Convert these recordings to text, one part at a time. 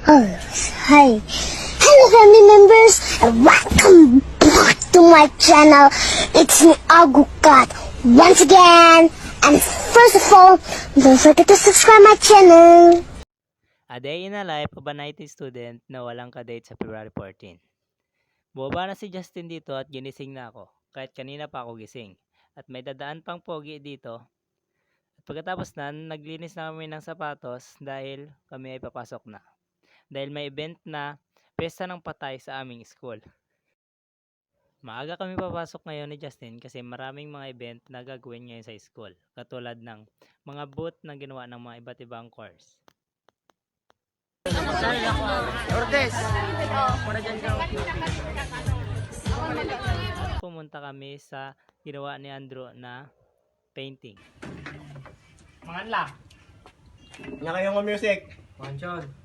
Oh, hi. Hello, family members, and welcome back to my channel. It's me, Agukat, once again. And first of all, don't forget to subscribe my channel. A day in a life of an IT student na walang kadate sa February 14. Bumaba na si Justin dito at ginising na ako, kahit kanina pa ako gising. At may dadaan pang pogi dito. At pagkatapos na, naglinis na kami ng sapatos dahil kami ay papasok na. Dahil may event na pesta ng patay sa aming school. Maaga kami papasok ngayon ni Justin kasi maraming mga event na gagawin ngayon sa school. Katulad ng mga booth na ginawa ng mga iba't ibang course. Pumunta kami sa ginawa ni Andrew na painting. Manganla. Nya kayong music. Manchon.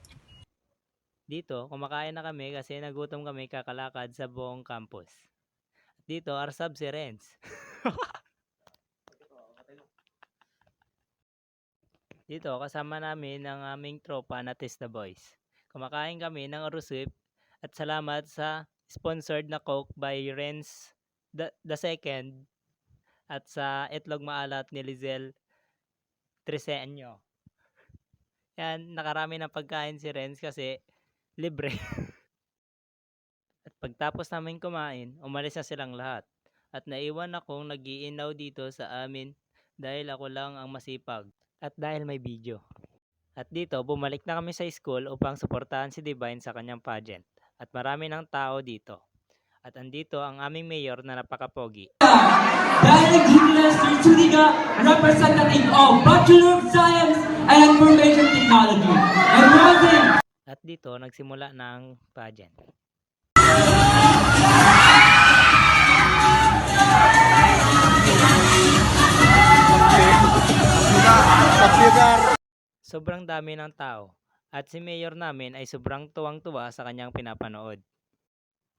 Dito, kumakain na kami kasi nagutom kami kakalakad sa buong campus. Dito, arsab si Renz. Dito, kasama namin ang aming tropa na Testa Boys. Kumakain kami ng rusip at salamat sa sponsored na Coke by Renz the Second at sa itlog maalat ni Lizelle Triseño. Yan, nakarami ng pagkain si Renz kasi libre. At pagtapos namin kumain, umalis na silang lahat. At naiwan akong nag-iinaw dito sa amin dahil ako lang ang masipag at dahil may video. At dito, bumalik na kami sa school upang suportahan si Divine sa kanyang pageant. At marami ng tao dito. At andito ang aming mayor na napakapogi. Dahil naghihilas si Chudiga, representative of Bachelor of Science and Information Technology. And Rosin! At dito, nagsimula na ang pageant. Sobrang dami ng tao. At si mayor namin ay sobrang tuwang-tuwa sa kanyang pinapanood.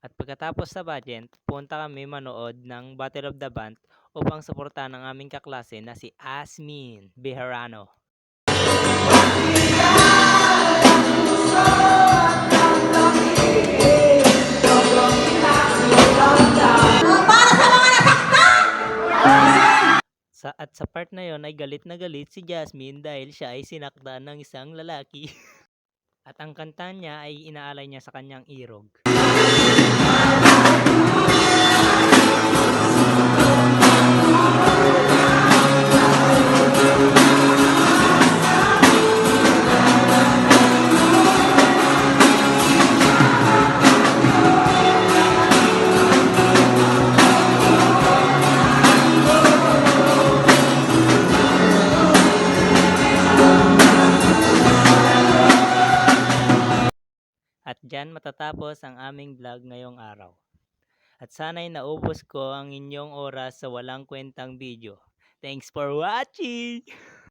At pagkatapos sa pageant, punta kami manood ng Battle of the Band upang suportahan ang aming kaklase na si Asmin Bejarano. At sa part na yon ay galit na galit si Jasmine dahil siya ay sinaktan ng isang lalaki. At ang kanta niya ay inaalay niya sa kanyang irog. At dyan matatapos ang aming vlog ngayong araw. At sana'y naubos ko ang inyong oras sa walang kwentang video. Thanks for watching!